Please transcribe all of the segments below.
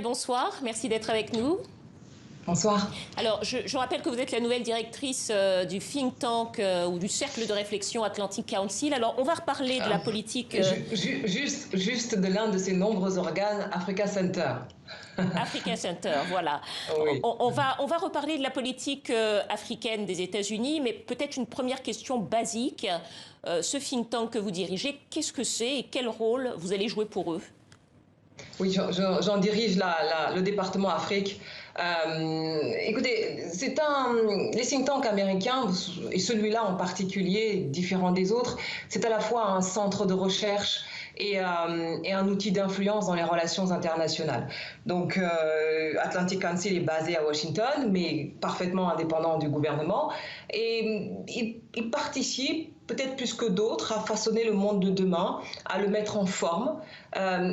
Bonsoir, merci d'être avec nous. Bonsoir. Alors, je rappelle que vous êtes la nouvelle directrice du think tank ou du cercle de réflexion Atlantic Council. Alors, on va reparler de la politique Juste de l'un de ces nombreux organes, Africa Center. Africa Center, voilà. Oui. On va reparler de la politique africaine des États-Unis, mais peut-être une première question basique. Ce think tank que vous dirigez, qu'est-ce que c'est et quel rôle vous allez jouer pour eux? Oui, j'en dirige le département Afrique. Écoutez, les think tanks américains, et celui-là en particulier, différent des autres, c'est à la fois un centre de recherche et un outil d'influence dans les relations internationales. Donc, Atlantic Council est basé à Washington, mais parfaitement indépendant du gouvernement, et il participe peut-être plus que d'autres, à façonner le monde de demain, à le mettre en forme.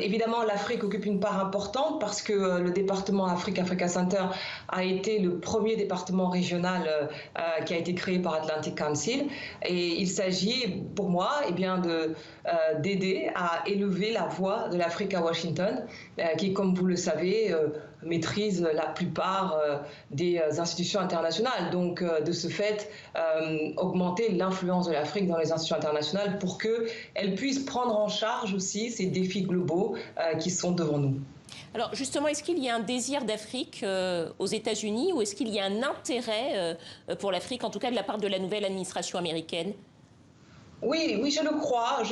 Évidemment, l'Afrique occupe une part importante parce que le département Africa Center a été le premier département régional qui a été créé par Atlantic Council. Et il s'agit pour moi d'aider à élever la voix de l'Afrique à Washington, qui, comme vous le savez, maîtrise la plupart des institutions internationales. Donc, de ce fait, augmenter l'influence de l'Afrique dans les institutions internationales pour qu'elle puisse prendre en charge aussi ces défis globaux qui sont devant nous. Alors justement, est-ce qu'il y a un désir d'Afrique aux États-Unis ou est-ce qu'il y a un intérêt pour l'Afrique, en tout cas de la part de la nouvelle administration américaine? Oui, je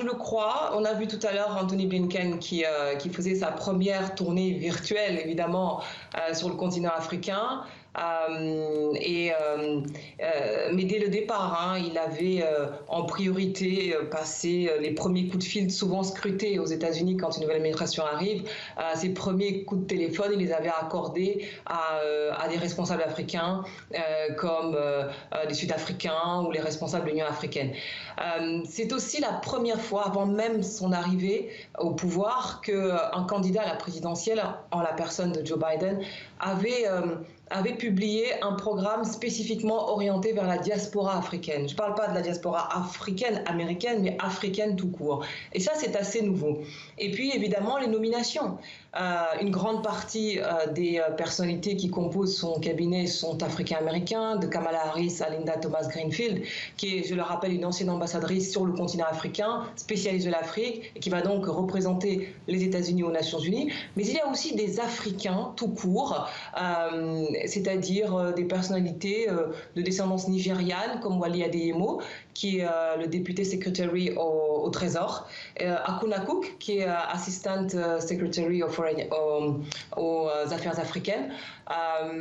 le crois. On a vu tout à l'heure Anthony Blinken qui faisait sa première tournée virtuelle, évidemment, sur le continent africain. Mais dès le départ, il avait en priorité passé les premiers coups de fil souvent scrutés aux États-Unis quand une nouvelle administration arrive. Ses premiers coups de téléphone, il les avait accordés à des responsables africains comme les Sud-Africains ou les responsables de l'Union africaine. C'est aussi la première fois, avant même son arrivée au pouvoir, qu'un candidat à la présidentielle, en la personne de Joe Biden, avait publié un programme spécifiquement orienté vers la diaspora africaine. Je ne parle pas de la diaspora africaine, américaine, mais africaine tout court. Et ça, c'est assez nouveau. Et puis, évidemment, les nominations. Une grande partie des personnalités qui composent son cabinet sont africains-américains, de Kamala Harris à Linda Thomas-Greenfield, qui est, je le rappelle, une ancienne ambassadrice sur le continent africain, spécialiste de l'Afrique, et qui va donc représenter les États-Unis aux Nations Unies. Mais il y a aussi des Africains tout court, c'est-à-dire des personnalités de descendance nigériane, comme Wali Adeyemo, qui est le député secretary au Trésor, Akuna Cook, qui est assistant secretary aux affaires africaines,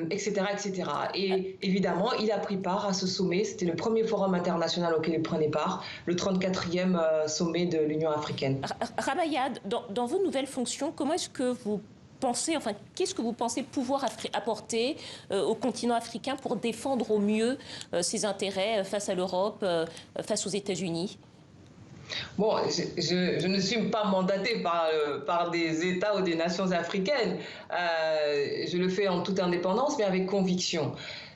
etc., etc. Et évidemment, il a pris part à ce sommet. C'était le premier forum international auquel il prenait part, le 34e sommet de l'Union africaine. Ramayad, dans vos nouvelles fonctions, comment est-ce que vous pensez, enfin, qu'est-ce que vous pensez pouvoir apporter au continent africain pour défendre au mieux ses intérêts face à l'Europe, face aux États-Unis? Bon, je ne suis pas mandatée par des États ou des nations africaines. Je le fais en toute indépendance, mais avec conviction.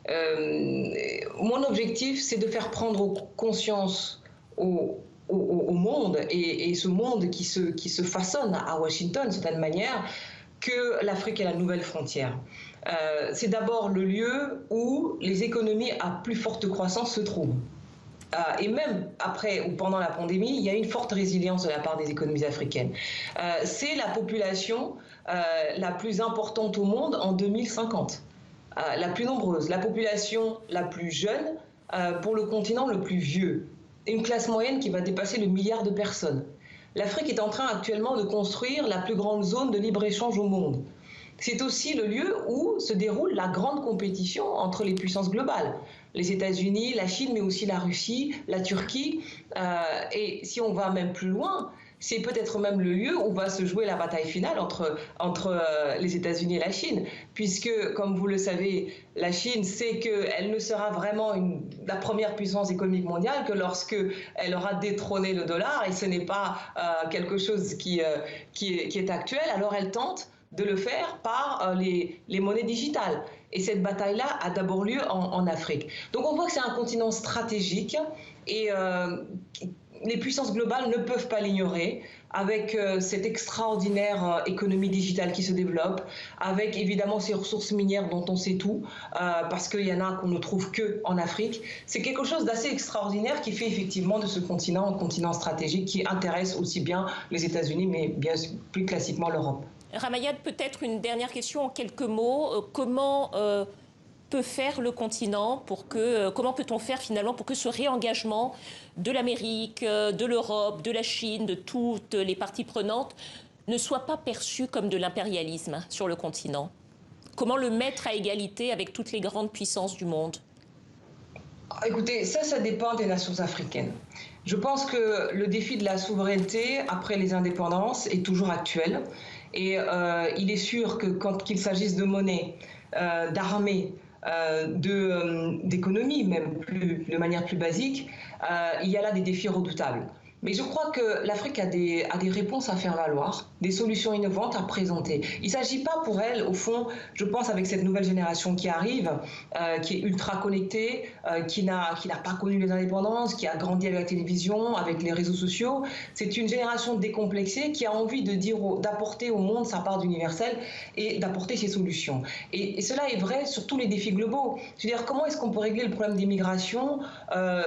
Mon objectif, c'est de faire prendre conscience au monde, et ce monde qui se façonne à Washington, d'une certaine manière, que l'Afrique est la nouvelle frontière. C'est d'abord le lieu où les économies à plus forte croissance se trouvent. Et même après ou pendant la pandémie, il y a une forte résilience de la part des économies africaines. C'est la population la plus importante au monde en 2050, la plus nombreuse, la population la plus jeune pour le continent le plus vieux, une classe moyenne qui va dépasser le milliard de personnes. L'Afrique est en train actuellement de construire la plus grande zone de libre-échange au monde. C'est aussi le lieu où se déroule la grande compétition entre les puissances globales. Les États-Unis, la Chine, mais aussi la Russie, la Turquie. Et si on va même plus loin, c'est peut-être même le lieu où va se jouer la bataille finale entre les États-Unis et la Chine. Puisque, comme vous le savez, la Chine sait qu'elle ne sera vraiment la première puissance économique mondiale que lorsqu'elle aura détrôné le dollar. Et ce n'est pas quelque chose qui est actuel. Alors elle tente de le faire par les monnaies digitales. Et cette bataille-là a d'abord lieu en Afrique. Donc on voit que c'est un continent stratégique et les puissances globales ne peuvent pas l'ignorer, avec cette extraordinaire économie digitale qui se développe, avec évidemment ces ressources minières dont on sait tout, parce qu'il y en a qu'on ne trouve que en Afrique. C'est quelque chose d'assez extraordinaire qui fait effectivement de ce continent un continent stratégique qui intéresse aussi bien les États-Unis, mais bien plus classiquement l'Europe. Ramayad, peut-être une dernière question en quelques mots. Comment peut faire le continent comment peut-on faire finalement pour que ce réengagement de l'Amérique, de l'Europe, de la Chine, de toutes les parties prenantes ne soit pas perçu comme de l'impérialisme sur le continent? Comment le mettre à égalité avec toutes les grandes puissances du monde? Écoutez, ça dépend des nations africaines. Je pense que le défi de la souveraineté après les indépendances est toujours actuel. Et il est sûr que quand il s'agisse de monnaie, d'armée, d'économie, même de manière plus basique, il y a là des défis redoutables. Mais je crois que l'Afrique a des réponses à faire valoir, des solutions innovantes à présenter. Il ne s'agit pas pour elle, au fond, je pense avec cette nouvelle génération qui arrive, qui est ultra connectée, qui n'a pas connu les indépendances, qui a grandi avec la télévision, avec les réseaux sociaux. C'est une génération décomplexée qui a envie d'apporter au monde sa part d'universel et d'apporter ses solutions. Et cela est vrai sur tous les défis globaux. Je veux dire, comment est-ce qu'on peut régler le problème d'immigration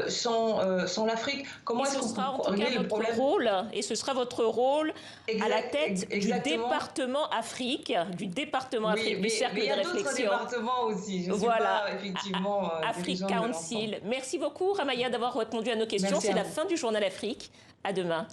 sans l'Afrique? Comment est-ce qu'on peut régler le problème... rôle, et ce sera votre rôle à la tête exactement. du département Afrique, du cercle de réflexion. Il y a d'autres départements aussi. Je voilà, suis pas, effectivement, Afrique Council. Merci beaucoup, Ramaya, d'avoir répondu à nos questions. C'est la fin du Journal Afrique. À demain.